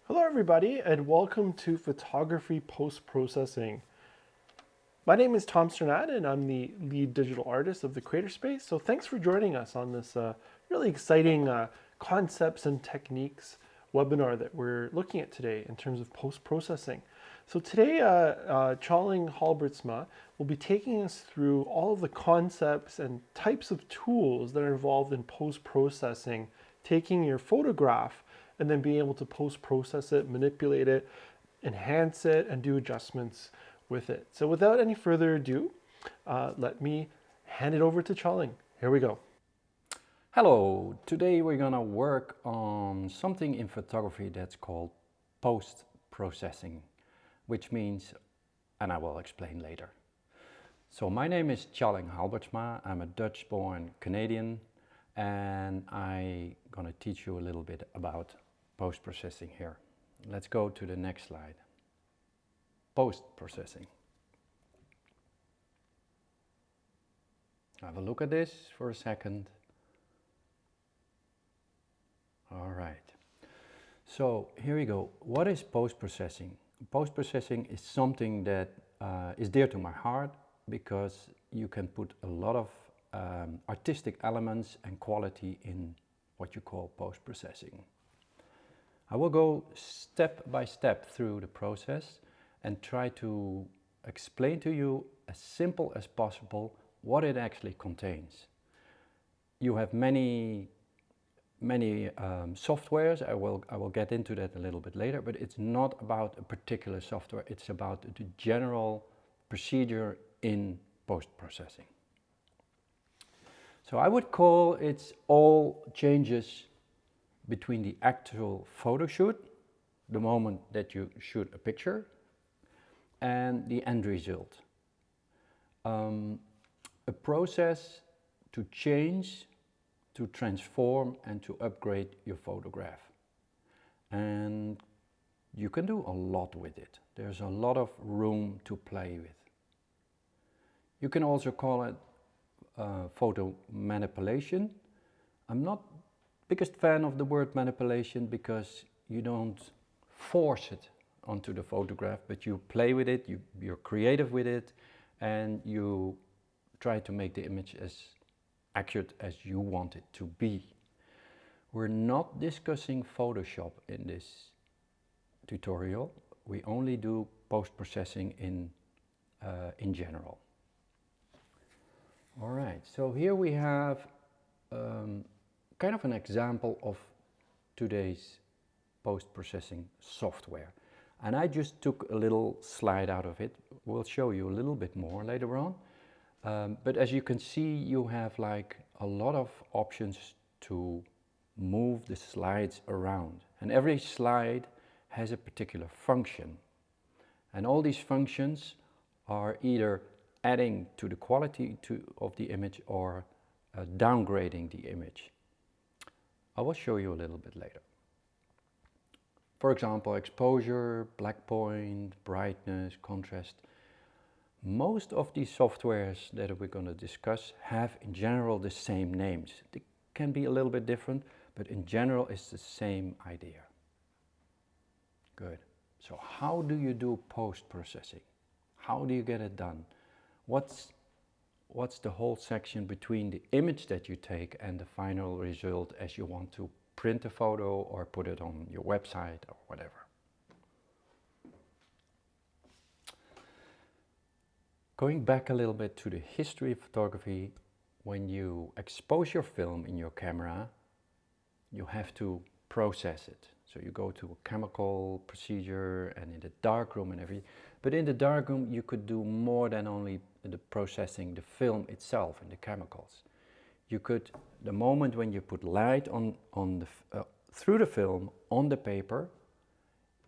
Hello everybody and welcome to Photography Post-Processing. My name is Tom Sternad and I'm the lead digital artist of the Creator Space. So thanks for joining us on this really exciting concepts and techniques webinar that we're looking at today in terms of post-processing. So today Tjalling Halbertsma will be taking us through all of the concepts and types of tools that are involved in post-processing, taking your photograph and then being able to post-process it, manipulate it, enhance it, and do adjustments with it. So without any further ado, let me hand it over to Tjalling. Here we go. Hello, today we're gonna work on something in photography that's called post-processing, which means, and I will explain later. So my name is Tjalling Halbertsma, I'm a Dutch-born Canadian, and I'm gonna teach you a little bit about post-processing here. Let's go to the next slide. Post-processing. Have a look at this for a second. All right, so here we go. What is post-processing? Post-processing is something that is dear to my heart because you can put a lot of artistic elements and quality in what you call post-processing. I will go step by step through the process and try to explain to you as simple as possible what it actually contains. You have many softwares. I will get into that a little bit later, but it's not about a particular software. It's about the general procedure in post-processing. So I would call it all changes between the actual photo shoot, the moment that you shoot a picture, and the end result. A process to change, to transform and to upgrade your photograph. And you can do a lot with it. There's a lot of room to play with. You can also call it photo manipulation. I'm not biggest fan of the word manipulation because you don't force it onto the photograph, but you play with it, you're creative with it, and you try to make the image as accurate as you want it to be. We're not discussing Photoshop in this tutorial. We only do post-processing in general. All right, so here we have kind of an example of today's post-processing software. And I just took a little slide out of it. We'll show you a little bit more later on. But as you can see, you have like a lot of options to move the slides around. And every slide has a particular function. And all these functions are either adding to the quality of the image or downgrading the image. I will show you a little bit later. For example, exposure, black point, brightness, contrast. Most of these softwares that we're going to discuss have in general the same names. They can be a little bit different, but in general it's the same idea. Good. So how do you do post-processing? How do you get it done? What's the whole section between the image that you take and the final result as you want to print a photo or put it on your website or whatever? Going back a little bit to the history of photography, when you expose your film in your camera, you have to process it. So you go to a chemical procedure and in the darkroom and everything. But in the darkroom you could do more than only the processing the film itself and the chemicals. You could, the moment when you put light through the film on the paper,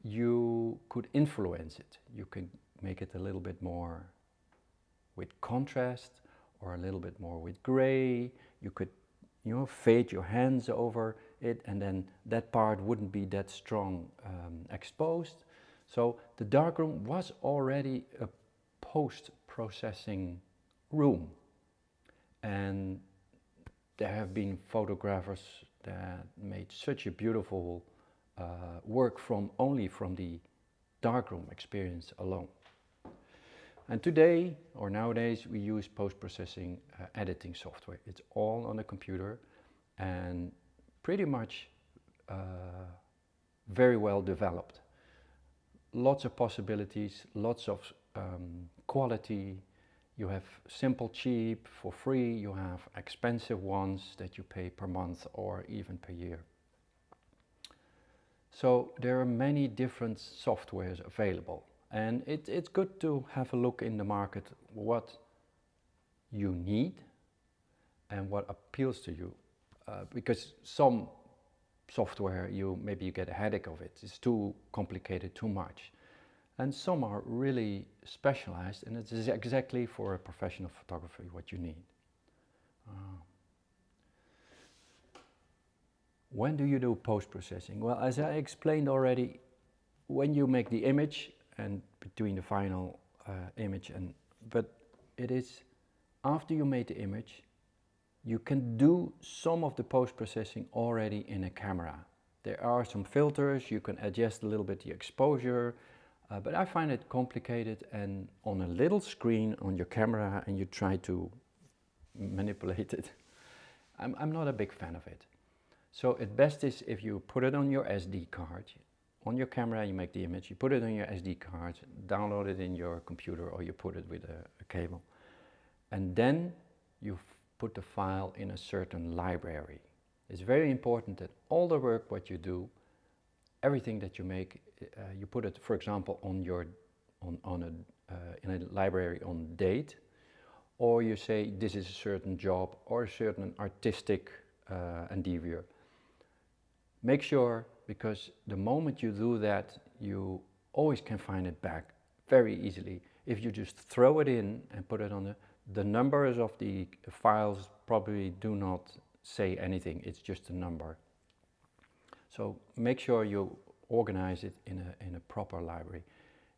you could influence it. You could make it a little bit more with contrast or a little bit more with gray. You could, fade your hands over it, and then that part wouldn't be that strong exposed. So the darkroom was already a post-processing room, and there have been photographers that made such a beautiful work from only from the darkroom experience alone. And today, or nowadays, we use post-processing editing software. It's all on the computer and pretty much very well developed. Lots of possibilities, lots of quality. You have simple, cheap, for free. You have expensive ones that you pay per month or even per year. So there are many different softwares available. And it's good to have a look in the market what you need and what appeals to you. Because some software, maybe you get a headache of it. It's too complicated, too much. And some are really specialized, and it is exactly for a professional photography what you need. When do you do post-processing? Well, as I explained already, when you make the image and between the final image but it is after you made the image, you can do some of the post-processing already in a camera. There are some filters, you can adjust a little bit the exposure, but I find it complicated, and on a little screen on your camera and you try to manipulate it, I'm not a big fan of it. So it best is if you put it on your SD card. On your camera you make the image, you put it on your SD card, download it in your computer, or you put it with a cable. And then you put the file in a certain library. It's very important that all the work what you do, everything that you make, you put it, for example, in a library on date, or you say this is a certain job or a certain artistic endeavor. Make sure, because the moment you do that, you always can find it back very easily. If you just throw it in and put it on the numbers of the files probably do not say anything, it's just a number. So make sure you organize it in a proper library.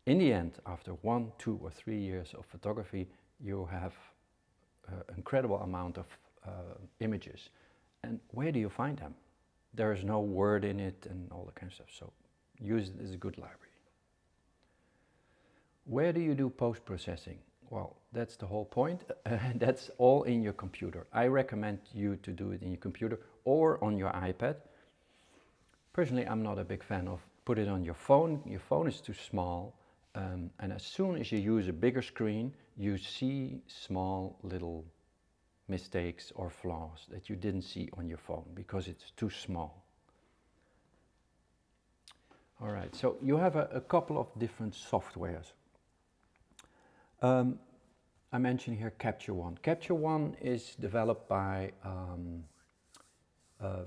In the end, after 1, 2 or 3 years of photography, you have an incredible amount of images. And where do you find them? There is no word in it and all that kind of stuff, so use it as a good library. Where do you do post-processing? Well, that's the whole point. That's all in your computer. I recommend you to do it in your computer or on your iPad. Personally, I'm not a big fan of put it on your phone. Your phone is too small, and as soon as you use a bigger screen, you see small little mistakes or flaws that you didn't see on your phone because it's too small. All right, so you have a couple of different softwares. I mentioned here Capture One. Capture One is developed by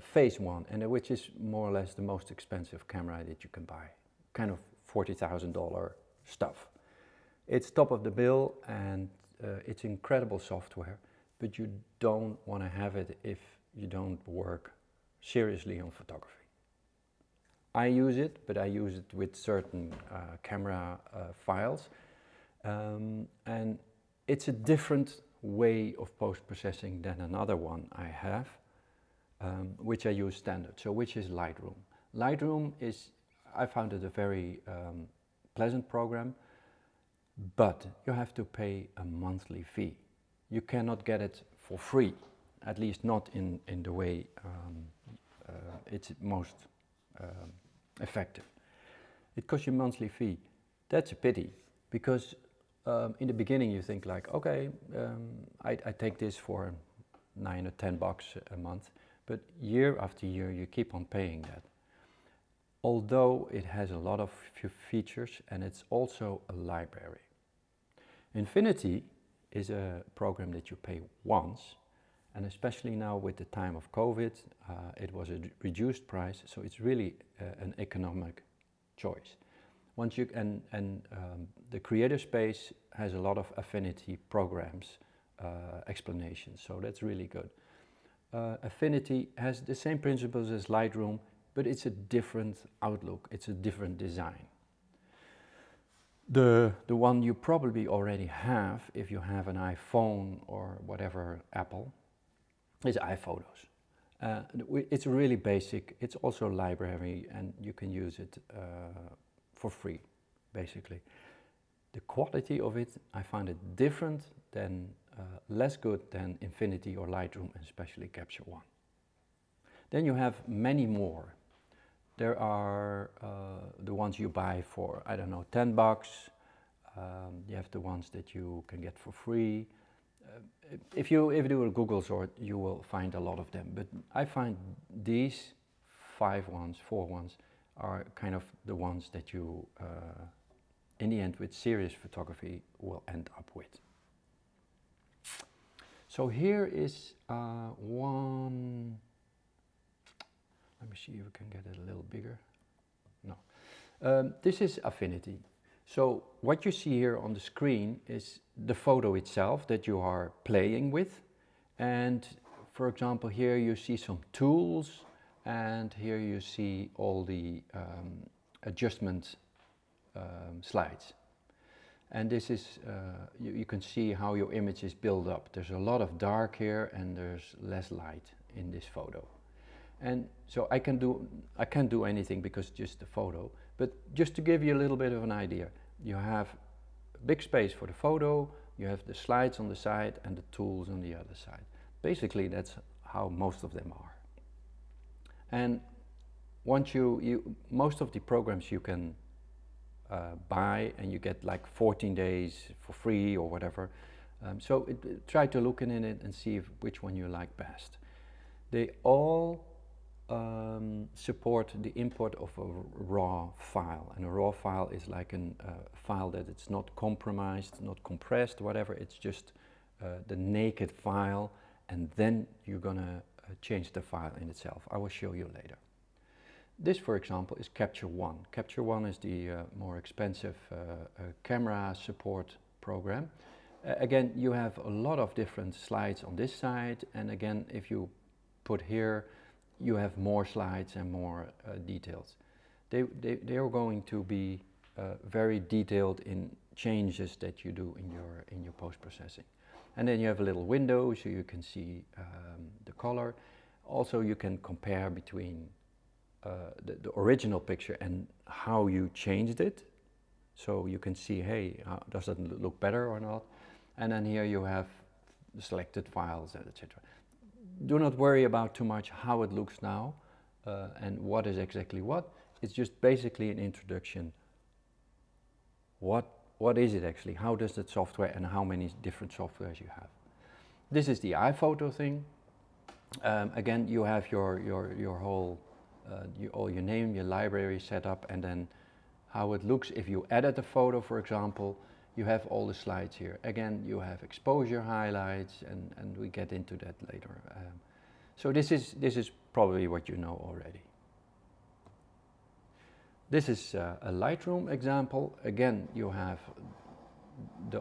Phase One, and which is more or less the most expensive camera that you can buy. Kind of $40,000 stuff. It's top of the bill, and it's incredible software, but you don't want to have it if you don't work seriously on photography. I use it, but I use it with certain camera files, and it's a different way of post-processing than another one I have, which I use standard, so which is Lightroom. Lightroom is, I found it a very pleasant program, but you have to pay a monthly fee. You cannot get it for free, at least not in the way it's most effective. It costs you a monthly fee. That's a pity, because in the beginning you think like, okay, I take this for $9 or $10 a month, but year after year you keep on paying that. Although it has a lot of features, and it's also a library. Infinity is a program that you pay once, and especially now with the time of COVID, it was a reduced price, so it's really an economic choice. Once you the creator space has a lot of Affinity programs, explanations, so that's really good. Affinity has the same principles as Lightroom, but it's a different outlook, it's a different design. The one you probably already have, if you have an iPhone or whatever Apple, is Iphotos. It's really basic. It's also a library, and you can use it for free, basically. The quality of it, I find it different than, less good than Affinity or Lightroom, and especially Capture One. Then you have many more. There are the ones you buy for, I don't know, $10. You have the ones that you can get for free. If you do a Google sort, you will find a lot of them. But I find these 4 ones, are kind of the ones that you, in the end, with serious photography, will end up with. So here is one. Let me see if we can get it a little bigger. No. This is Affinity. So what you see here on the screen is the photo itself that you are playing with. And for example, here you see some tools, and here you see all the adjustment slides. And this is, you can see how your image is built up. There's a lot of dark here, and there's less light in this photo. And so I can't do anything because it's just a photo, but just to give you a little bit of an idea, you have a big space for the photo, you have the slides on the side and the tools on the other side. Basically, that's how most of them are. And once most of the programs you can buy, and you get like 14 days for free or whatever. So try to look in it and see which one you like best. They all support the import of a raw file, and a raw file is like a file that it's not compromised, not compressed, whatever. It's just the naked file, and then you're gonna change the file in itself. I will show you later. This, for example, is Capture One. Capture One is the more expensive camera support program. Again, you have a lot of different slides on this side, and again, if you put here, you have more slides and more details. They are going to be very detailed in changes that you do in your post-processing. And then you have a little window so you can see the color. Also, you can compare between the original picture and how you changed it. So you can see, hey, does it look better or not? And then here you have the selected files, etc. Do not worry about too much how it looks now and what is exactly what. It's just basically an introduction. What is it actually? How does that software, and how many different softwares you have? This is the iPhoto thing. Again, you have your whole, all your name, your library set up, and then how it looks. If you edit a photo, for example, you have all the slides here. Again, you have exposure highlights, and we get into that later. So this is probably what you know already. This is a Lightroom example. Again, you have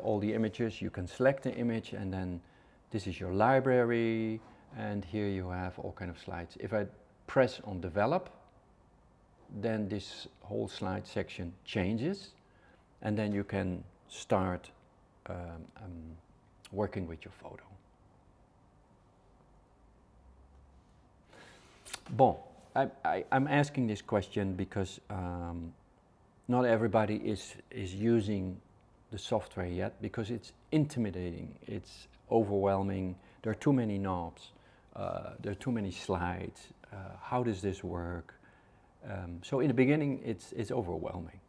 all the images. You can select the image, and then this is your library, and here you have all kind of slides. If I press on develop, then this whole slide section changes, and then you can start working with your photo. Bon, I'm asking this question because not everybody is using the software yet, because it's intimidating, it's overwhelming, there are too many knobs, there are too many slides, how does this work? So in the beginning it's overwhelming.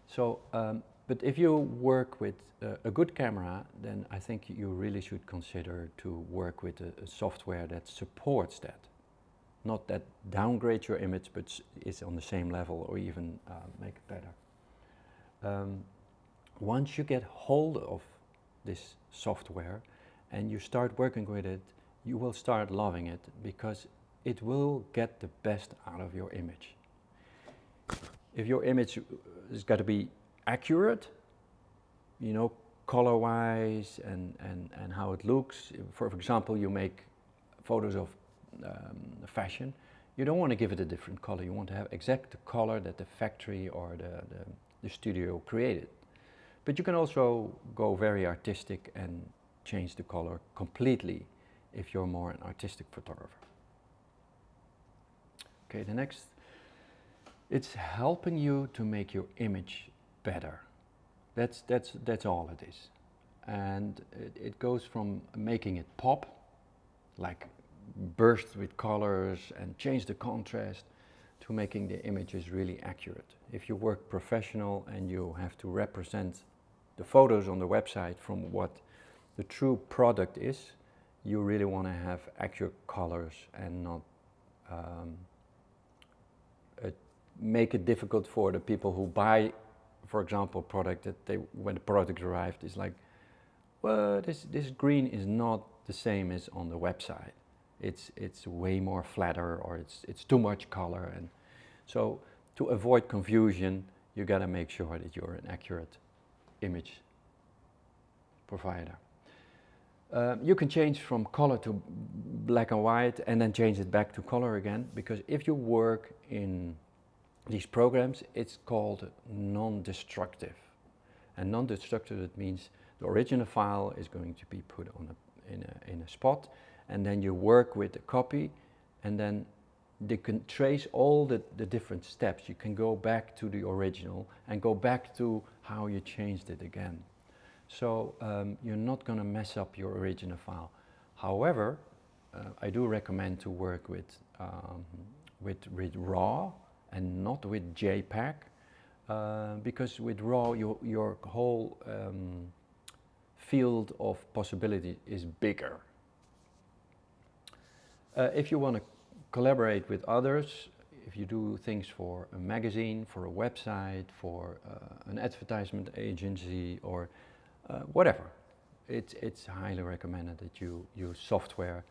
So, but if you work with a good camera, then I think you really should consider to work with a software that supports that. Not that downgrades your image, but is on the same level or even make it better. Once you get hold of this software and you start working with it, you will start loving it, because it will get the best out of your image. If your image has got to be accurate, you know, color-wise and how it looks. For example, you make photos of fashion. You don't want to give it a different color. You want to have exact the color that the factory or the studio created. But you can also go very artistic and change the color completely if you're more an artistic photographer. Okay, the next, it's helping you to make your image better. That's all it is. And it goes from making it pop, like burst with colors and change the contrast, to making the images really accurate. If you work professional and you have to represent the photos on the website from what the true product is, you really want to have accurate colors and not make it difficult for the people who buy, for example, product that they, when the product arrived, is like, well, this green is not the same as on the website. It's way more flatter, or it's too much color, and so to avoid confusion, you got to make sure that you're an accurate image provider. You can change from color to black and white and then change it back to color again, because if you work in these programs, it's called non-destructive. And non-destructive, it means the original file is going to be put on in a spot, and then you work with the copy, and then they can trace all the different steps. You can go back to the original and go back to how you changed it again. So you're not going to mess up your original file. However, I do recommend to work with RAW and not with JPEG, because with RAW your whole field of possibility is bigger. If you want to collaborate with others, if you do things for a magazine, for a website, for an advertisement agency, or whatever, it's highly recommended that you use software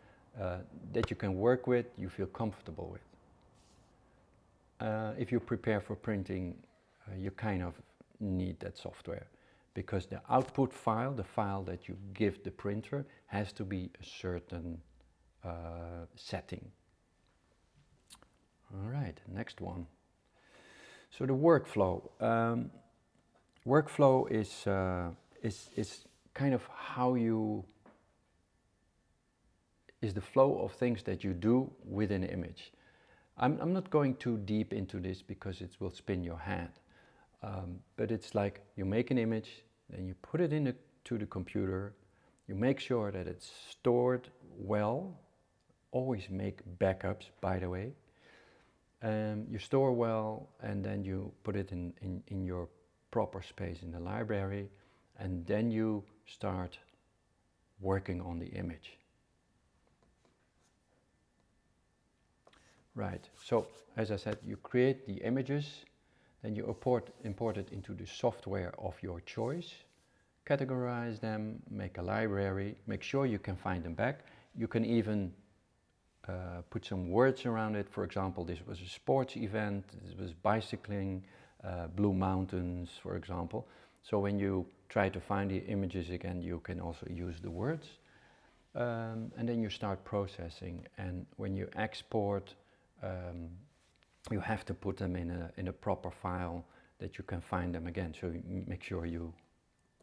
that you can work with, you feel comfortable with. If you prepare for printing, you kind of need that software, because the output file, the file that you give the printer, has to be a certain setting. All right, next one. So the workflow. Workflow is kind of how you, is the flow of things that you do with an image. I'm not going too deep into this because it will spin your head. But it's like you make an image, then you put it into the computer, you make sure that it's stored well. Always make backups, by the way. You store well, and then you put it in your proper space in the library, and then you start working on the image. Right, so as I said, you create the images, then you import it into the software of your choice, categorize them, make a library, make sure you can find them back. You can even put some words around it. For example, this was a sports event, this was bicycling, Blue Mountains, for example. So when you try to find the images again, you can also use the words. And then you start processing, and when you export, you have to put them in a proper file that you can find them again. So you make sure you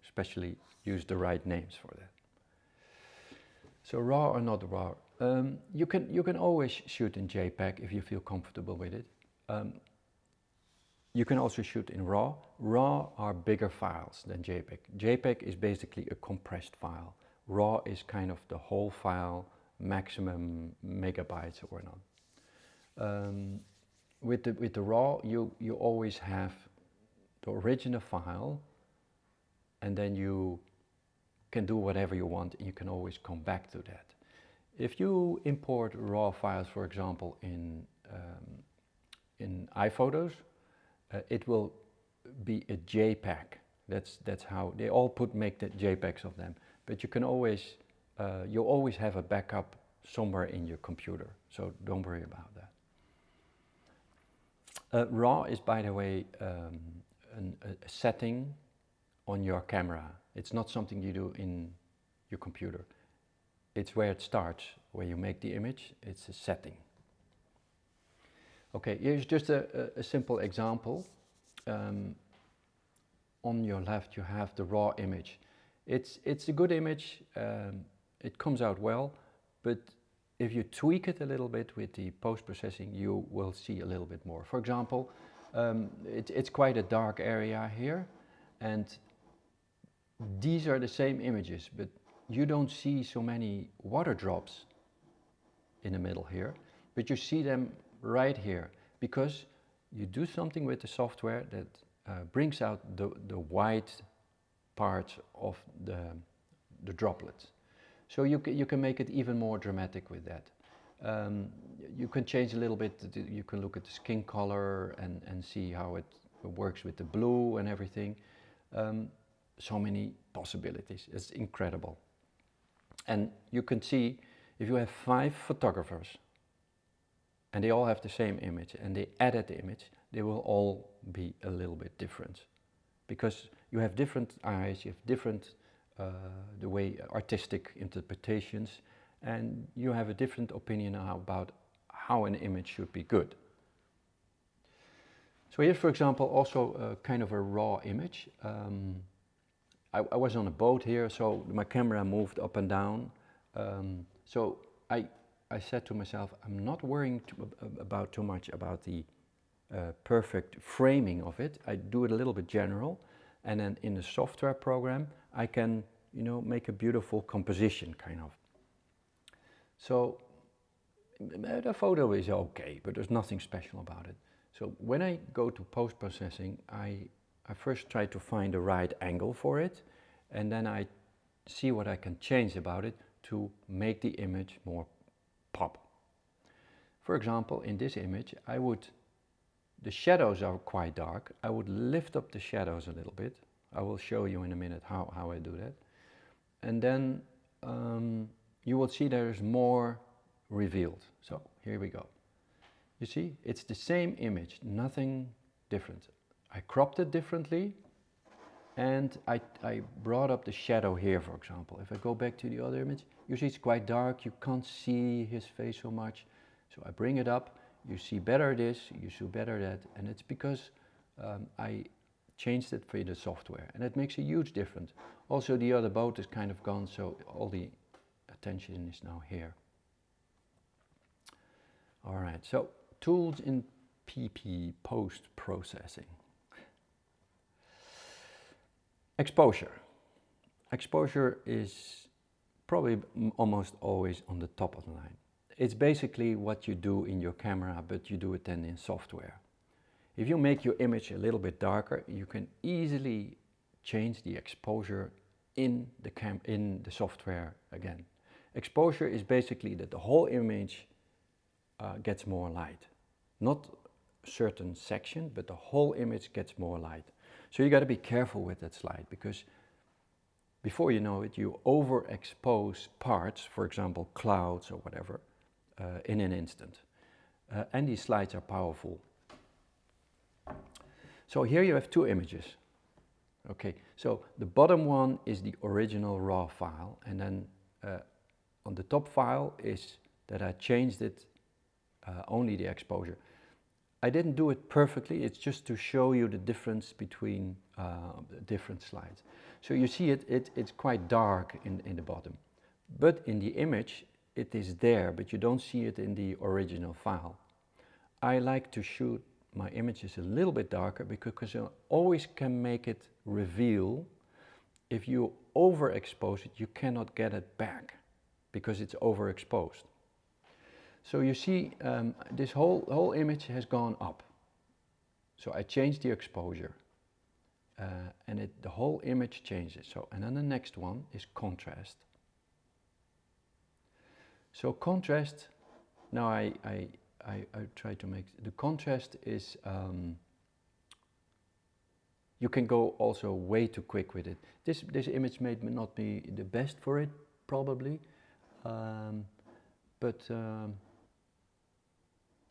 especially use the right names for that. So RAW or not RAW? You can always shoot in JPEG if you feel comfortable with it. You can also shoot in RAW. RAW are bigger files than JPEG. JPEG is basically a compressed file. RAW is kind of the whole file, maximum megabytes or not. With the RAW, you always have the original file, and then you can do whatever you want, and you can always come back to that. If you import RAW files, for example, in Iphotos, it will be a JPEG. That's how they all make the JPEGs of them. But you can always, you always have a backup somewhere in your computer, so don't worry about that. RAW is, by the way, a setting on your camera. It's not something you do in your computer. It's where it starts, where you make the image. It's a setting. Okay, here's just a simple example. On your left you have the raw image. It's a good image, it comes out well, but if you tweak it a little bit with the post-processing, you will see a little bit more. For example, it's quite a dark area here, and these are the same images, but you don't see so many water drops in the middle here, but you see them right here, because you do something with the software that brings out the white parts of the droplets. So you can make it even more dramatic with that. You can change a little bit, you can look at the skin color and see how it works with the blue and everything. So many possibilities, it's incredible. And you can see, if you have 5 photographers and they all have the same image and they edit the image, they will all be a little bit different. Because you have different eyes, you have different the way artistic interpretations, and you have a different opinion about how an image should be good. So here's, for example, also kind of a raw image. I was on a boat here, so my camera moved up and down. So I said to myself, I'm not worrying too much about the perfect framing of it. I do it a little bit general, and then in the software program I can, you know, make a beautiful composition kind of. So the photo is okay, but there's nothing special about it. So when I go to post-processing, I first try to find the right angle for it, and then I see what I can change about it to make the image more pop. For example, in this image, the shadows are quite dark. I would lift up the shadows a little bit. I will show you in a minute how I do that. And then you will see there is more revealed. So here we go. You see, it's the same image, nothing different. I cropped it differently, and I brought up the shadow here, for example. If I go back to the other image, you see it's quite dark, you can't see his face so much. So I bring it up, you see better this, you see better that, and it's because I changed it for the software, and it makes a huge difference. Also, the other boat is kind of gone, so all the attention is now here. All right, so tools in PP post-processing. Exposure. Exposure is probably almost always on the top of the line. It's basically what you do in your camera, but you do it then in software. If you make your image a little bit darker, you can easily change the exposure in the software again. Exposure is basically that the whole image gets more light. Not a certain section, but the whole image gets more light. So you got to be careful with that slide, because before you know it, you overexpose parts, for example clouds or whatever, in an instant. And these slides are powerful. So here you have 2 images. Okay, so the bottom one is the original raw file, and then on the top file is that I changed it, only the exposure. I didn't do it perfectly, it's just to show you the difference between the different slides. So you see it's quite dark in the bottom, but in the image it is there, but you don't see it in the original file. I like to shoot my images a little bit darker because you always can make it reveal. If you overexpose it, you cannot get it back because it's overexposed. So you see, this whole image has gone up. So I changed the exposure, and the whole image changes. So, and then the next one is contrast. So contrast, now I try to make, the contrast is, you can go also way too quick with it. This image may not be the best for it, probably, but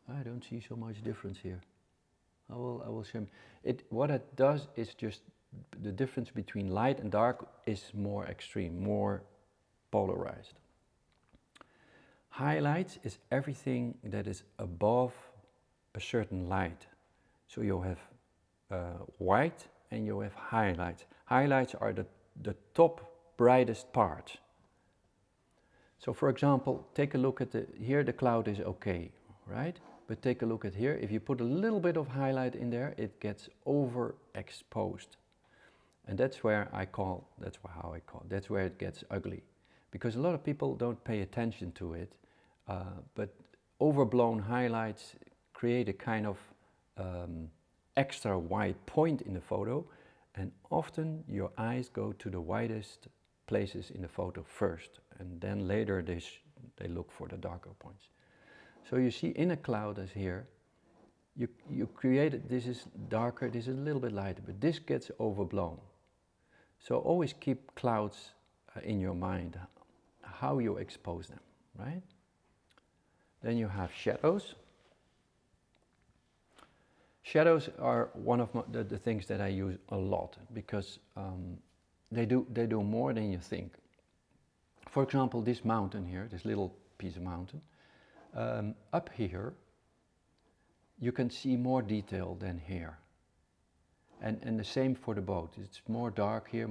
I don't see so much difference here. I will show it. What it does is just the difference between light and dark is more extreme, more polarized. Highlights is everything that is above a certain light. So you have white and you have highlights. Highlights are the top brightest part. So for example, take a look at here the cloud is okay, right? But take a look at here, if you put a little bit of highlight in there, it gets overexposed. And that's where that's where it gets ugly. Because a lot of people don't pay attention to it, but overblown highlights create a kind of extra white point in the photo, and often your eyes go to the widest places in the photo first, and then later they look for the darker points. So you see in a cloud as here, you created, this is darker, this is a little bit lighter, but this gets overblown. So always keep clouds in your mind, how you expose them, right? Then you have shadows. Shadows are one of the things that I use a lot because they do more than you think. For example, this mountain here, this little piece of mountain, up here you can see more detail than here. And the same for the boat. It's more dark here,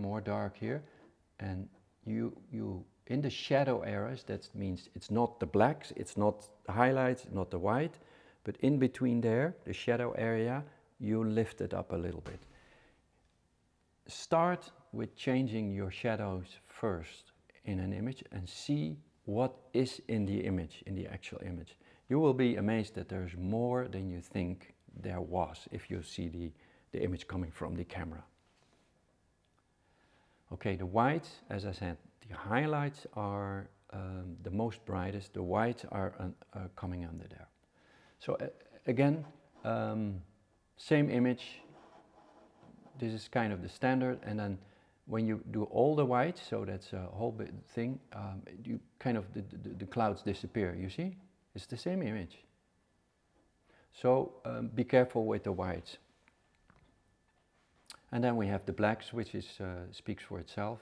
and you in the shadow areas, that means it's not the blacks, it's not the highlights, not the white, but in between there, the shadow area, you lift it up a little bit. Start with changing your shadows first in an image and see what is in the image, in the actual image. You will be amazed that there's more than you think there was if you see the image coming from the camera. Okay, the whites, as I said, the highlights are the most brightest, the whites are coming under there. So again, same image, this is kind of the standard, and then when you do all the whites, so that's a whole bit thing, you kind of, the clouds disappear, you see? It's the same image. So be careful with the whites. And then we have the blacks, which is speaks for itself.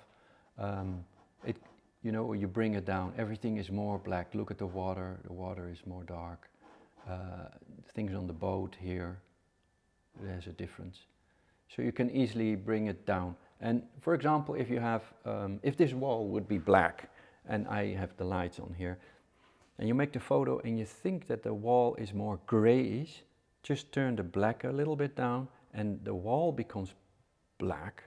You know, you bring it down, everything is more black. Look at the water is more dark. Things on the boat here, there's a difference. So you can easily bring it down. And for example, if you have, if this wall would be black, and I have the lights on here, and you make the photo and you think that the wall is more grayish, just turn the black a little bit down, and the wall becomes black,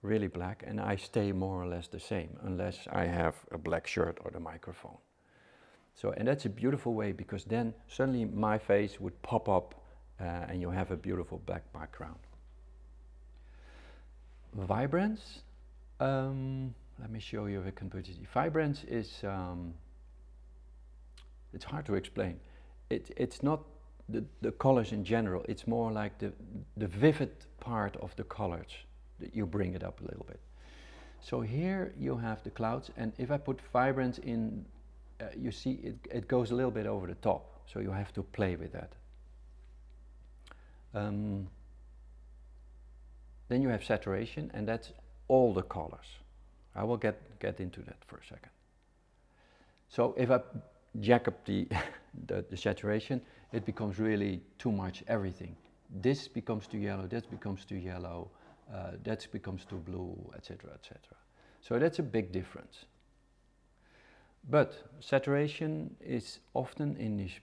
really black, and I stay more or less the same, unless I have a black shirt or the microphone. So, and that's a beautiful way, because then suddenly my face would pop up and you have a beautiful black background. Vibrance, let me show you if I can put it. Vibrance is, it's hard to explain. It's not the colors in general, it's more like the vivid part of the colors that you bring it up a little bit. So here you have the clouds, and if I put vibrance in, you see it goes a little bit over the top, so you have to play with that. Then you have saturation, and that's all the colors. I will get into that for a second. So if I jack up the saturation, it becomes really too much everything. This becomes too yellow, that becomes too yellow, that becomes too blue, etc., etc. So that's a big difference. But saturation is often in this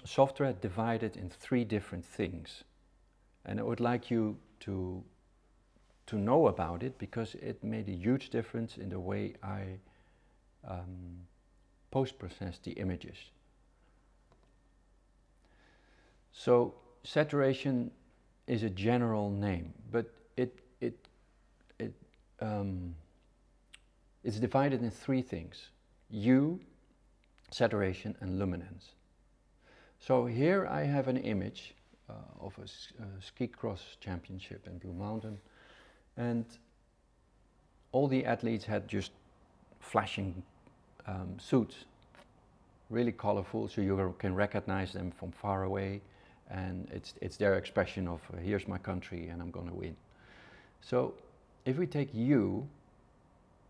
software divided in 3 different things. And I would like you to know about it, because it made a huge difference in the way I post-process the images. So saturation is a general name, but it's divided in 3 things: hue, saturation, and luminance. So here I have an image of a ski cross championship in Blue Mountain, and all the athletes had just flashing suits, really colorful, so you can recognize them from far away, and it's their expression of here's my country and I'm going to win. So if we take hue,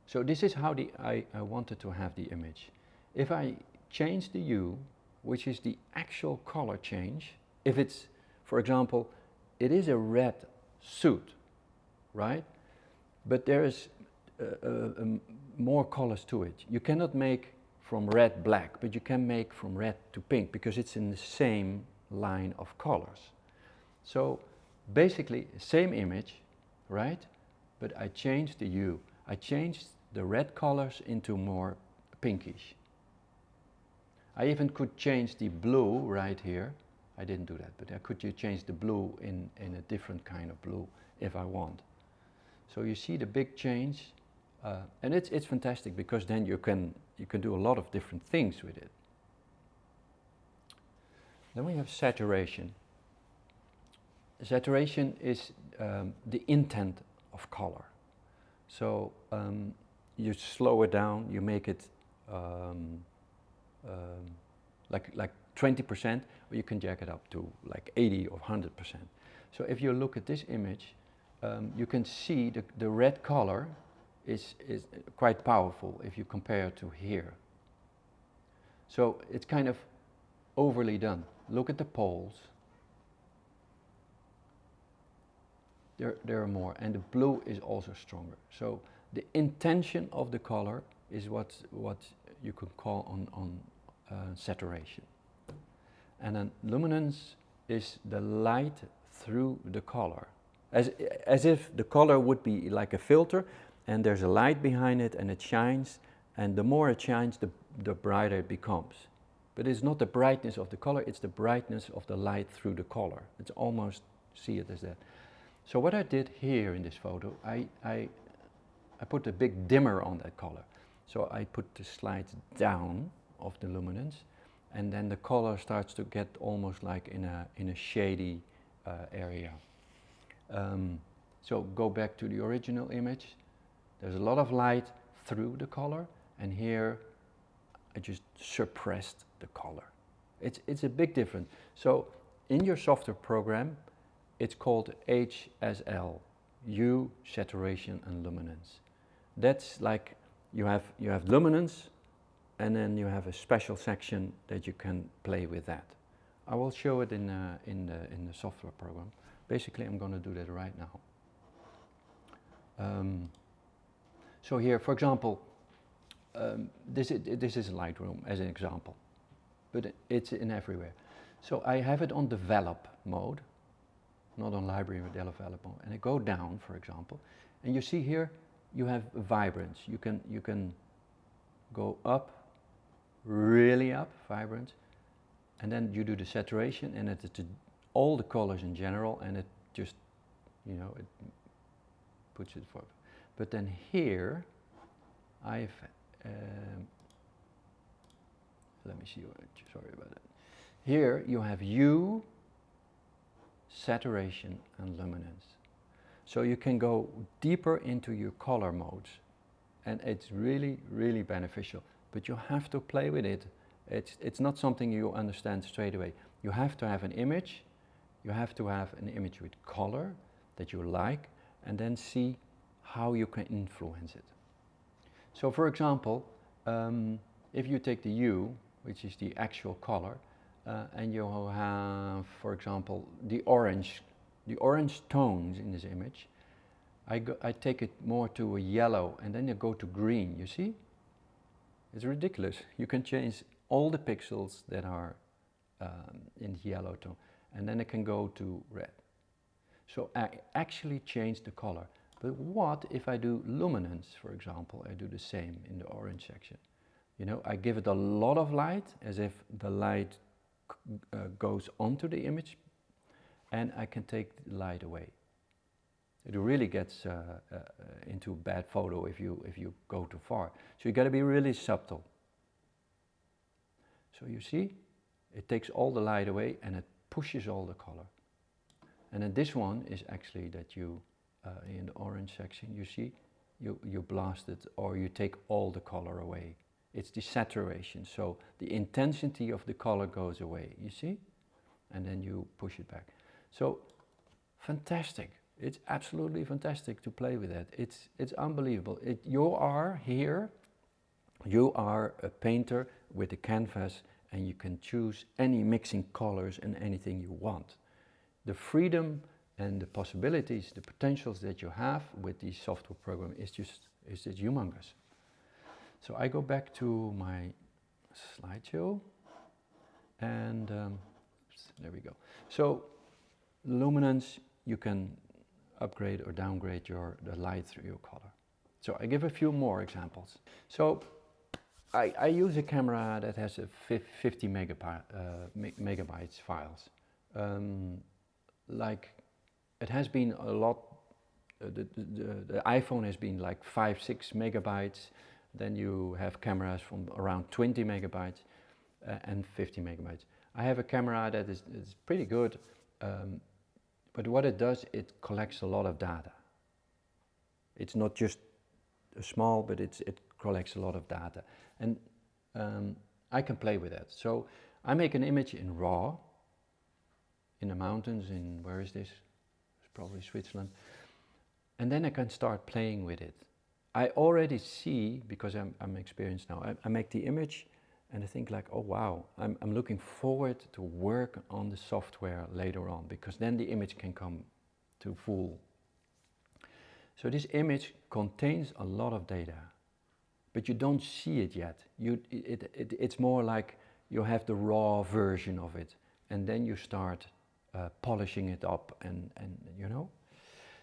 so this is how I wanted to have the image. If I change the hue, which is the actual color change, if it's, for example, it is a red suit, right? But there is more colors to it. You cannot make from red black, but you can make from red to pink because it's in the same line of colors. So basically, same image, right? But I changed the hue. I changed the red colors into more pinkish. I even could change the blue right here. I didn't do that, but I could change the blue in a different kind of blue if I want. So you see the big change, and it's fantastic because then you can do a lot of different things with it. Then we have saturation. Saturation is the intent of color. So you slow it down, you make it like 20%, or you can jack it up to like 80 or 100%. So if you look at this image, you can see the red color is quite powerful if you compare to here. So it's kind of overly done. Look at the poles. There are more, and the blue is also stronger. So the intention of the color is what you could call on saturation. And then luminance is the light through the color. As if the color would be like a filter, and there's a light behind it, and it shines, and the more it shines, the brighter it becomes. But it's not the brightness of the color, it's the brightness of the light through the color. It's almost, see it as that. So what I did here in this photo, I put a big dimmer on that color. So I put the slides down of the luminance, and then the color starts to get almost like in a shady area. So go back to the original image. There's a lot of light through the color, and here I just suppressed the color. It's a big difference. So in your software program, it's called HSL, hue, saturation, and luminance. That's like you have luminance, and then you have a special section that you can play with that. I will show it in the software program. Basically, I'm going to do that right now. So here, for example, this is Lightroom as an example, but it's in everywhere. So I have it on develop mode, not on library or develop mode, and I go down, for example, and you see here you have vibrance. You can go up, really up, vibrance, and then you do the saturation, and it's all the colors in general, and it just, it puts it forward. But then here, let me see, sorry about that. Here you have hue, saturation, and luminance. So you can go deeper into your color modes, and it's really, really beneficial. But you have to play with it. It's not something you understand straight away. You have to have an image. You have to have an image with color that you like, and then see how you can influence it. So for example, if you take the hue, which is the actual color, and you have, for example, the orange tones in this image, I take it more to a yellow, and then you go to green, you see? It's ridiculous. You can change all the pixels that are in yellow tone, and then it can go to red. So I actually change the color. But what if I do luminance, for example? I do the same in the orange section. I give it a lot of light, as if the light goes onto the image, and I can take the light away. It really gets into a bad photo if you go too far. So you got to be really subtle. So you see, it takes all the light away, and it pushes all the color. And then this one is actually that you, in the orange section, you see, you blast it, or you take all the color away. It's the saturation, so the intensity of the color goes away, you see? And then you push it back. So, fantastic. It's absolutely fantastic to play with that. It's unbelievable. You are here, you are a painter with a canvas, and you can choose any mixing colors and anything you want. The freedom and the possibilities, the potentials that you have with the software program is just is it humongous. So I go back to my slideshow, and there we go. So luminance, you can upgrade or downgrade the light through your color. So I give a few more examples. So I use a camera that has a 50 megabytes files. Like it has been a lot, the iPhone has been like 5-6 megabytes. Then you have cameras from around 20 megabytes and 50 megabytes. I have a camera that is pretty good, but what it does, it collects a lot of data. It's not just small, but it collects a lot of data. And I can play with that. So I make an image in RAW, in the mountains, in, where is this? It's probably Switzerland. And then I can start playing with it. I already see, because I'm experienced now, I make the image and I think like, oh wow, I'm looking forward to work on the software later on, because then the image can come to full. So this image contains a lot of data, but you don't see it yet. It's more like you have the raw version of it, and then you start polishing it up, and you know.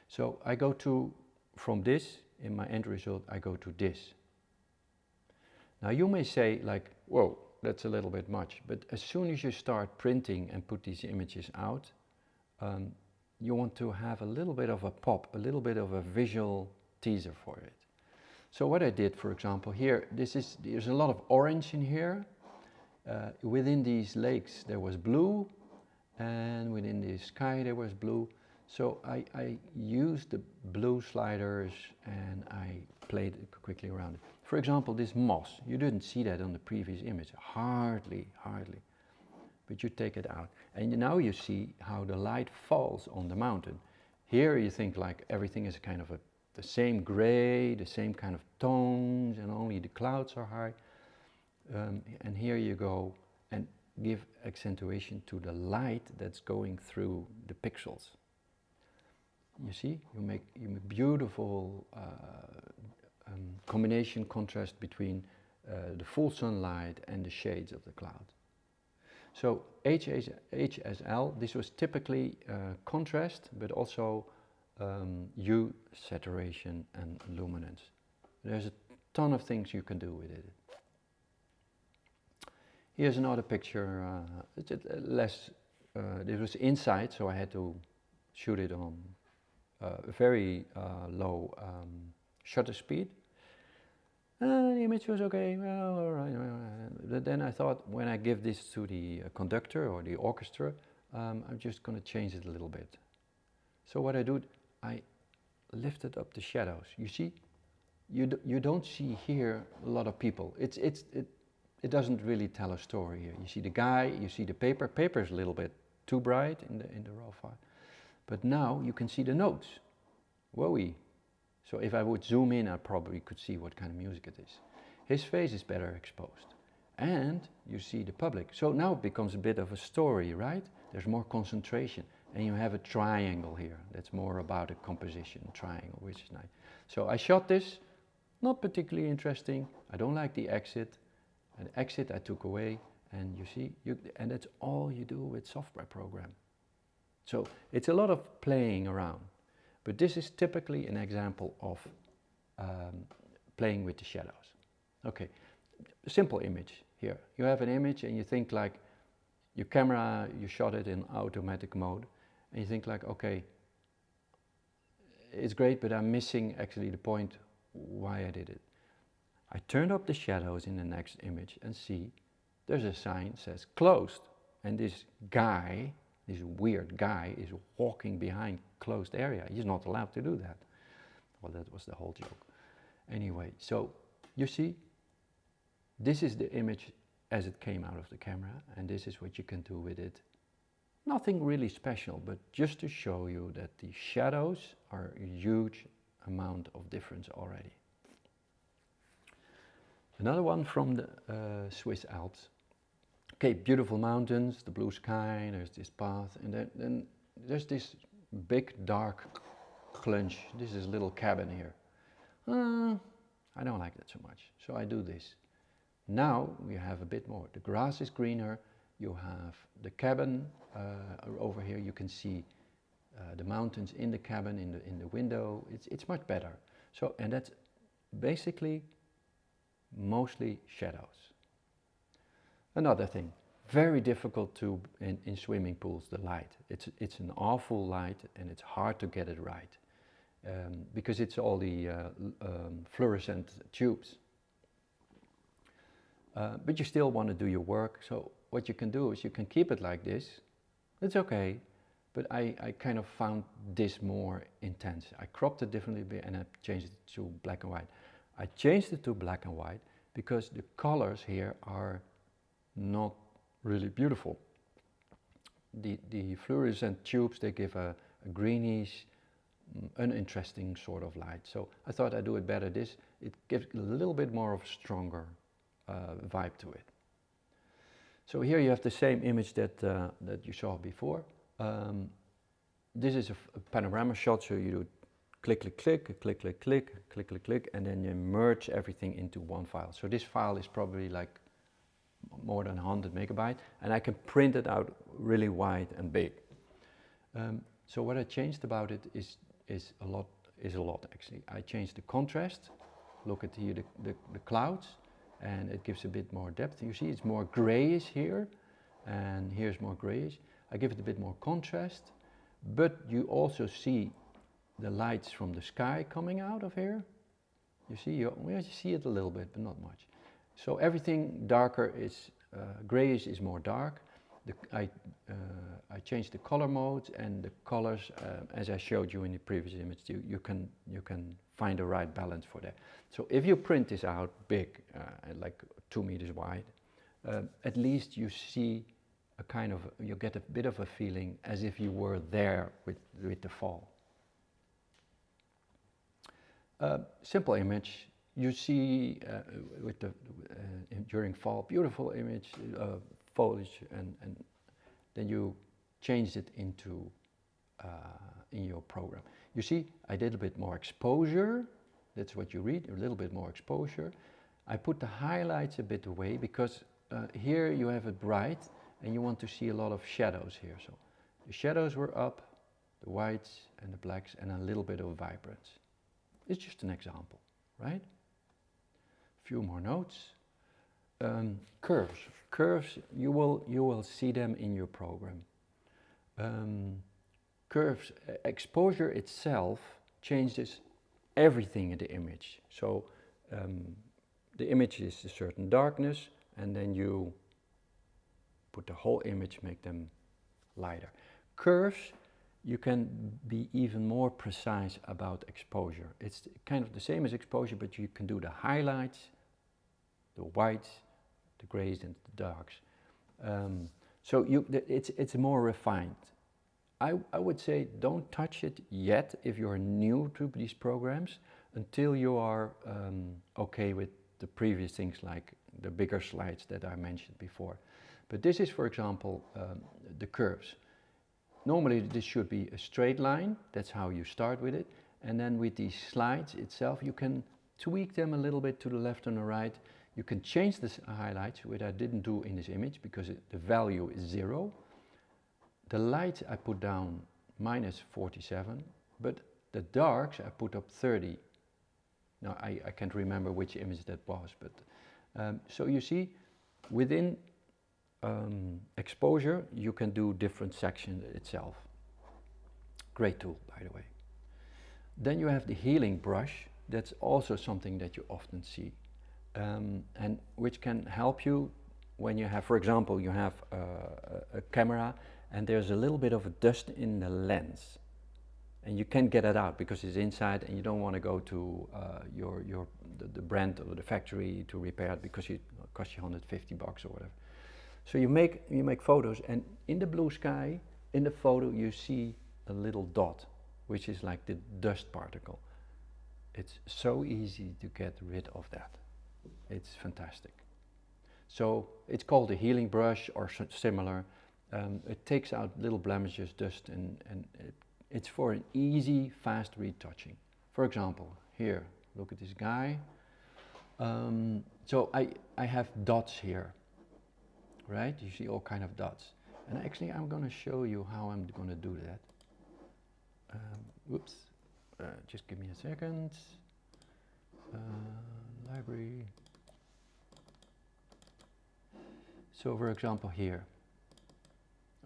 So I go to, from this, in my end result, I go to this. Now you may say like, whoa, that's a little bit much, but as soon as you start printing and put these images out, you want to have a little bit of a pop, a little bit of a visual teaser for it. So what I did, for example, here, there's a lot of orange in here. Within these lakes there was blue, and within the sky there was blue. So I used the blue sliders and I played quickly around it. For example, this moss, you didn't see that on the previous image, hardly. But you take it out. And now you see how the light falls on the mountain. Here you think like everything is kind of the same gray, the same kind of tones, and only the clouds are high. And here you go and give accentuation to the light that's going through the pixels. You see, you make beautiful combination, contrast between the full sunlight and the shades of the cloud. So HSL, this was typically contrast, but also hue, saturation and luminance. There's a ton of things you can do with it. Here's another picture, this was inside, so I had to shoot it on very low shutter speed. The image was okay, well, all right. But then I thought, when I give this to the conductor or the orchestra, I'm just going to change it a little bit. So what I do, I lifted up the shadows. You see, you don't see here a lot of people. It doesn't really tell a story here. You see the guy, you see the paper. Paper is a little bit too bright in the raw file. But now you can see the notes. Whoa-y. So if I would zoom in, I probably could see what kind of music it is. His face is better exposed. And you see the public. So now it becomes a bit of a story, right? There's more concentration. And you have a triangle here. That's more about a composition, triangle, which is nice. So I shot this, not particularly interesting. I don't like the exit. And the exit I took away. And you see, and that's all you do with software program. So it's a lot of playing around. But this is typically an example of playing with the shadows. Okay, simple image here. You have an image and you think like, your camera, you shot it in automatic mode, and you think like, okay, it's great, but I'm missing actually the point why I did it. I turned up the shadows in the next image and see there's a sign that says closed, and this guy, this weird guy, is walking behind closed area. He's not allowed to do that. Well, that was the whole joke. Anyway, so you see, this is the image as it came out of the camera, and this is what you can do with it. Nothing really special, but just to show you that the shadows are a huge amount of difference already. Another one from the Swiss Alps. Okay, beautiful mountains, the blue sky, there's this path, and then there's this big dark clunch. This is a little cabin here. I don't like that so much. So I do this. Now we have a bit more. The grass is greener. You have the cabin over here. You can see the mountains in the cabin, in the window. It's much better. So, and that's basically mostly shadows. Another thing, very difficult to in swimming pools, the light. It's an awful light and it's hard to get it right because it's all the fluorescent tubes. But you still want to do your work, so what you can do is you can keep it like this. It's okay, but I kind of found this more intense. I cropped it differently a bit and I changed it to black and white. I changed it to black and white because the colors here are not really beautiful. The fluorescent tubes, they give a greenish, uninteresting sort of light. So I thought I'd do it better this. It gives a little bit more of a stronger vibe to it. So here you have the same image that you saw before. This is a panorama shot, so you do click, click, click, click, click, click, click, click, click, and then you merge everything into one file. So this file is probably like more than 100 megabytes, and I can print it out really wide and big. So what I changed about it is a lot actually. I changed the contrast. Look at here the clouds, and it gives a bit more depth. You see it's more grayish here, and here's more grayish. I give it a bit more contrast, but you also see the lights from the sky coming out of here. You see, you see it a little bit, but not much. So everything darker is, grayish is more dark. I changed the color modes and the colors, as I showed you in the previous image. You can find the right balance for that. So if you print this out big, like 2 meters wide, at least you see a kind of, you get a bit of a feeling as if you were there with the fall. Simple image. You see with the during fall, beautiful image, foliage, and then you change it into in your program. You see, I did a bit more exposure. That's what you read, a little bit more exposure. I put the highlights a bit away because here you have it bright and you want to see a lot of shadows here. So the shadows were up, the whites and the blacks, and a little bit of vibrance. It's just an example, right? Few more notes. Curves, you will see them in your program. Curves, exposure itself changes everything in the image. So the image is a certain darkness, and then you put the whole image, make them lighter. Curves, you can be even more precise about exposure. It's kind of the same as exposure, but you can do the highlights, the whites, the grays and the darks. So it's more refined. I would say don't touch it yet if you're new to these programs until you are okay with the previous things like the bigger slides that I mentioned before. But this is, for example, the curves. Normally this should be a straight line, that's how you start with it, and then with these slides itself you can tweak them a little bit to the left and the right. You can change the highlights, which I didn't do in this image because the value is 0. The lights I put down -47, but the darks I put up 30. Now I can't remember which image that was, but so you see, within exposure you can do different sections itself. Great tool, by the way. Then you have the healing brush. That's also something that you often see, and which can help you when you have, for example, you have a camera and there's a little bit of a dust in the lens, and you can't get it out because it's inside, and you don't want to go to the brand or the factory to repair it because it costs you $150 or whatever. So you make photos, and in the blue sky, in the photo, you see a little dot, which is like the dust particle. It's so easy to get rid of that. It's fantastic. So it's called a healing brush or similar. It takes out little blemishes, dust, and it's for an easy, fast retouching. For example, here, look at this guy. So I have dots here, right? You see all kind of dots. And actually I'm going to show you how I'm going to do that. Whoops, just give me a second. Library. So for example here.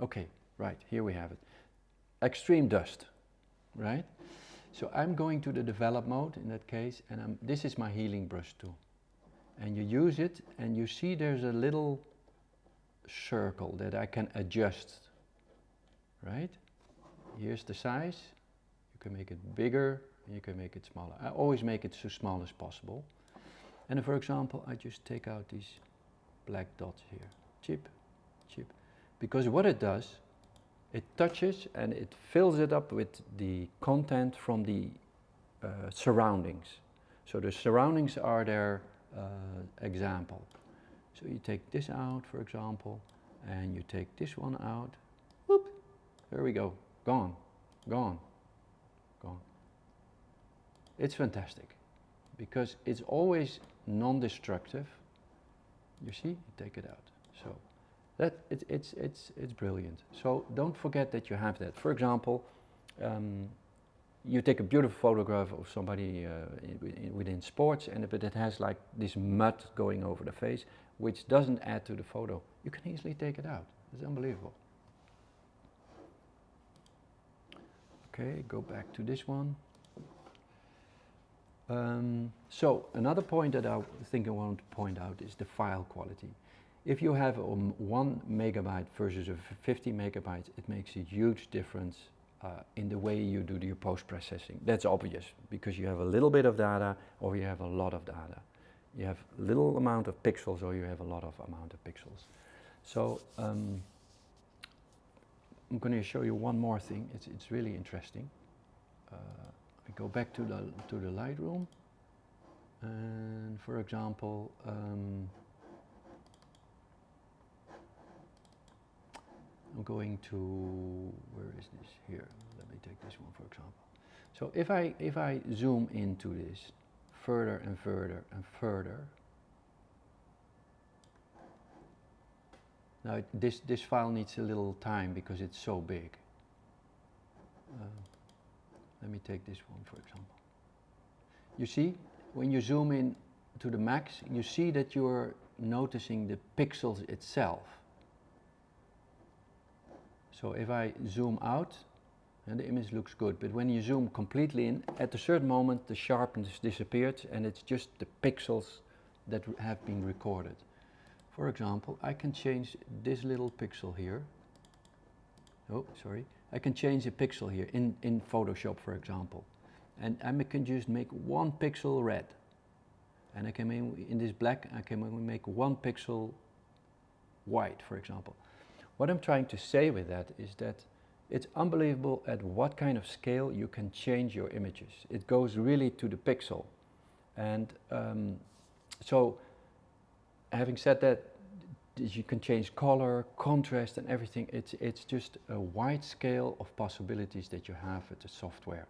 Okay, right, here we have it. Extreme dust, right? So I'm going to the develop mode in that case, and this is my healing brush tool. And you use it, and you see there's a little circle that I can adjust, right? Here's the size. You can make it bigger, and you can make it smaller. I always make it so small as possible. And for example, I just take out these black dots here. Chip, chip. Because what it does, it touches and it fills it up with the content from the surroundings. So the surroundings are their example. So you take this out, for example, and you take this one out. Whoop, there we go. Gone, gone, gone. It's fantastic because it's always non-destructive. You see, you take it out. So that it's brilliant. So don't forget that you have that. For example, you take a beautiful photograph of somebody within sports, but it has like this mud going over the face, which doesn't add to the photo. You can easily take it out. It's unbelievable. Okay, go back to this one. So another point that I think I want to point out is the file quality. If you have 1 megabyte versus a 50 megabytes, it makes a huge difference in the way you do your post-processing. That's obvious because you have a little bit of data or you have a lot of data. You have little amount of pixels or you have a lot of amount of pixels. So I'm going to show you one more thing. It's really interesting. I go back to the Lightroom, and for example, I'm going to, where is this? Here, let me take this one for example. So if I zoom into this further and further and further, now this file needs a little time because it's so big. Let me take this one for example. You see, when you zoom in to the max, you see that you're noticing the pixels itself. So if I zoom out, and the image looks good, but when you zoom completely in, at a certain moment the sharpness disappeared and it's just the pixels that have been recorded. For example, I can change this little pixel here. Oh, sorry. I can change the pixel here in Photoshop, for example. And I can just make 1 pixel red. And I can make, in this black, I can make 1 pixel white, for example. What I'm trying to say with that is that it's unbelievable at what kind of scale you can change your images. It goes really to the pixel. And so, having said that, you can change color, contrast and everything. It's just a wide scale of possibilities that you have with the software.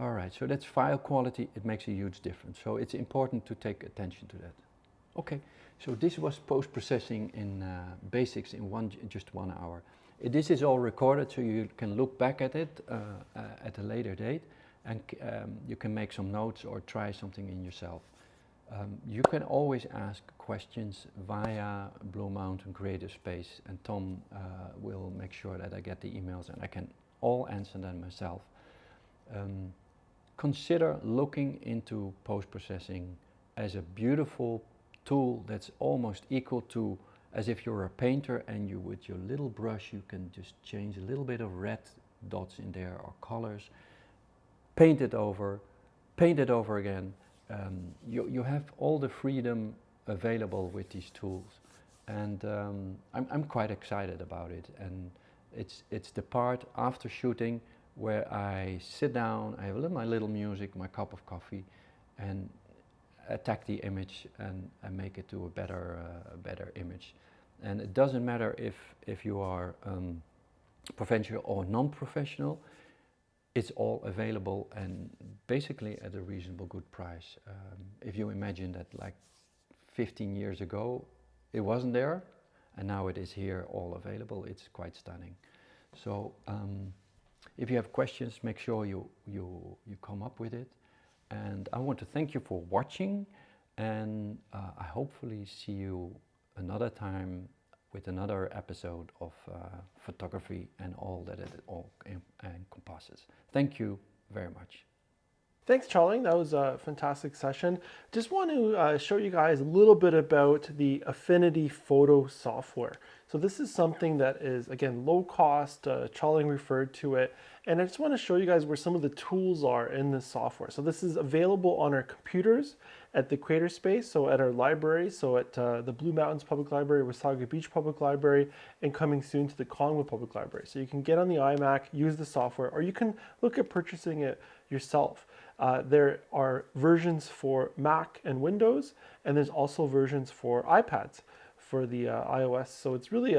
Alright, so that's file quality. It makes a huge difference. So it's important to take attention to that. Okay, so this was post-processing in basics in just 1 hour. This is all recorded so you can look back at it at a later date and you can make some notes or try something in yourself. You can always ask questions via Blue Mountain Creative Space, and Tom will make sure that I get the emails and I can all answer them myself. Consider looking into post-processing as a beautiful tool that's almost equal to as if you're a painter and you with your little brush you can just change a little bit of red dots in there or colors, paint it over again. You have all the freedom available with these tools, and I'm quite excited about it. And it's the part after shooting where I sit down, I have my little music, my cup of coffee, and attack the image and make it to a better image. And it doesn't matter if you are professional or non-professional. it's all available and basically at a reasonable good price. If you imagine that like 15 years ago it wasn't there and now it is here all available, it's quite stunning. So if you have questions, make sure you come up with it. And I want to thank you for watching, and I hopefully see you another time with another episode of photography and all that it all encompasses. Thank you very much. Thanks, Tjalling. That was a fantastic session. Just want to show you guys a little bit about the Affinity photo software. So this is something that is, again, low cost. Tjalling referred to it. And I just want to show you guys where some of the tools are in this software. So this is available on our computers at the Creator Space, so at our library, so at the Blue Mountains Public Library, Wasaga Beach Public Library, and coming soon to the Collingwood Public Library. So you can get on the iMac, use the software, or you can look at purchasing it yourself. There are versions for Mac and Windows, and there's also versions for iPads for the iOS. So it's really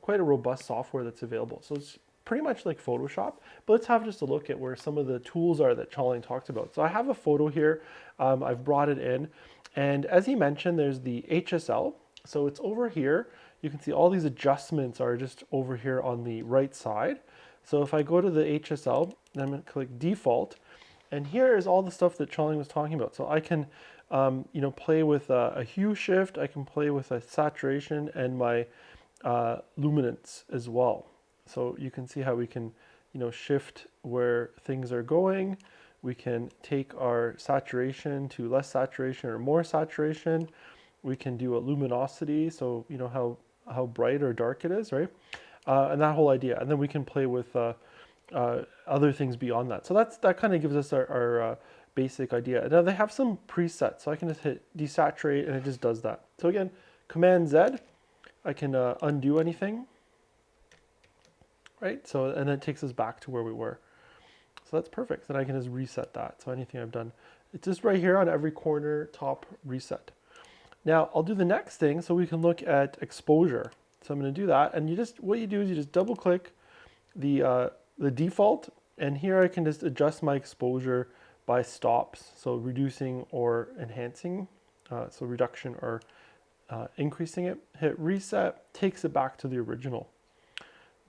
quite a robust software that's available. So it's pretty much like Photoshop, but let's have just a look at where some of the tools are that Tjalling talked about. So I have a photo here. I've brought it in, and as he mentioned, there's the HSL. So it's over here. You can see all these adjustments are just over here on the right side. So if I go to the HSL, then I'm going to click default. And here is all the stuff that Tjalling was talking about. So I can, play with a hue shift. I can play with a saturation and my luminance as well. So you can see how we can, shift where things are going. We can take our saturation to less saturation or more saturation. We can do a luminosity, so how bright or dark it is, right? And that whole idea. And then we can play with other things beyond that. So that kind of gives us our basic idea. Now they have some presets, so I can just hit desaturate and it just does that. So again, Command Z, I can undo anything, right? So, and then it takes us back to where we were. So that's perfect. Then I can just reset that. So anything I've done, it's just right here on every corner, top reset. Now I'll do the next thing so we can look at exposure. So I'm going to do that. And what you do is you just double click the default, and here I can just adjust my exposure by stops, so reducing or enhancing, so reduction or increasing it. Hit reset, takes it back to the original.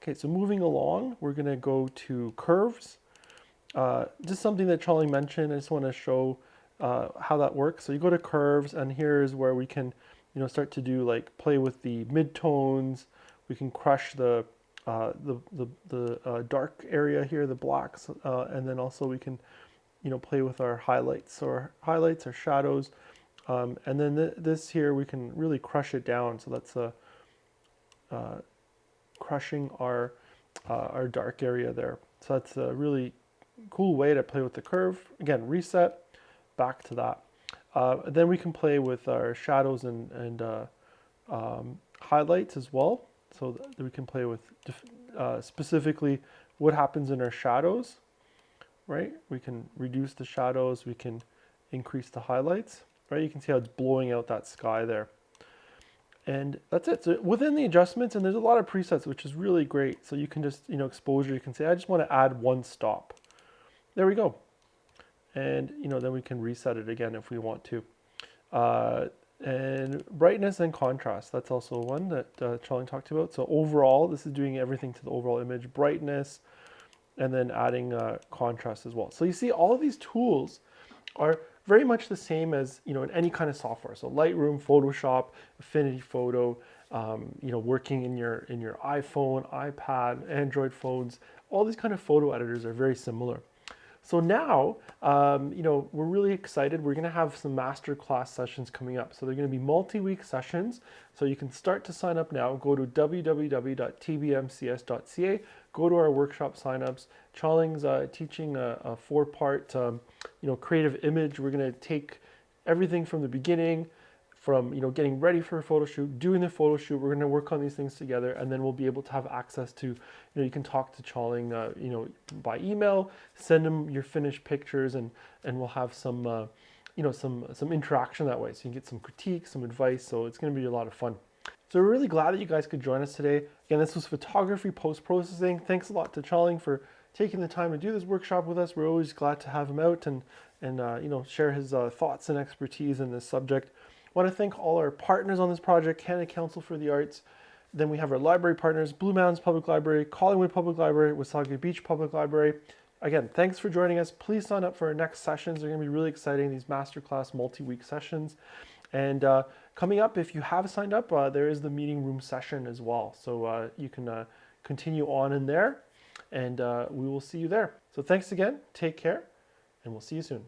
Okay, so moving along, we're going to go to curves. Just something that Tjalling mentioned. I just want to show how that works. So you go to curves, and here's where we can, start to do like play with the midtones. We can crush the dark area here, the blacks, and then also we can, play with our highlights. So our highlights, our shadows, and then this here we can really crush it down. So that's crushing our dark area there. So that's a really cool way to play with the curve. Again, reset, back to that. Then we can play with our shadows and highlights as well. So that we can play with specifically what happens in our shadows, right? We can reduce the shadows, we can increase the highlights, right? You can see how it's blowing out that sky there. And that's it. So within the adjustments, and there's a lot of presets, which is really great. So you can just, exposure, you can say, I just want to add one stop. There we go. And, then we can reset it again if we want to. And brightness and contrast, that's also one that Tjalling talked about. So overall, this is doing everything to the overall image, brightness, and then adding contrast as well. So you see all of these tools are very much the same as, in any kind of software. So Lightroom, Photoshop, Affinity Photo, working in your iPhone, iPad, Android phones, all these kind of photo editors are very similar. So now, we're really excited. We're going to have some masterclass sessions coming up. So they're going to be multi-week sessions. So you can start to sign up now. Go to www.tbmcs.ca. Go to our workshop signups. Tjalling's teaching a four-part, creative image. We're going to take everything from the beginning, from getting ready for a photo shoot, doing the photo shoot. We're going to work on these things together, and then we'll be able to have access to, you can talk to Tjalling, by email, send him your finished pictures, and we'll have some, some interaction that way. So you can get some critique, some advice. So it's going to be a lot of fun. So we're really glad that you guys could join us today. Again, this was photography post-processing. Thanks a lot to Tjalling for taking the time to do this workshop with us. We're always glad to have him out and share his thoughts and expertise in this subject. I want to thank all our partners on this project: Canada Council for the Arts. Then we have our library partners: Blue Mountains Public Library, Collingwood Public Library, Wasaga Beach Public Library. Again, thanks for joining us. Please sign up for our next sessions. They're going to be really exciting, these masterclass multi-week sessions. And coming up, if you have signed up, there is the meeting room session as well. So you can continue on in there, and we will see you there. So thanks again, take care, and we'll see you soon.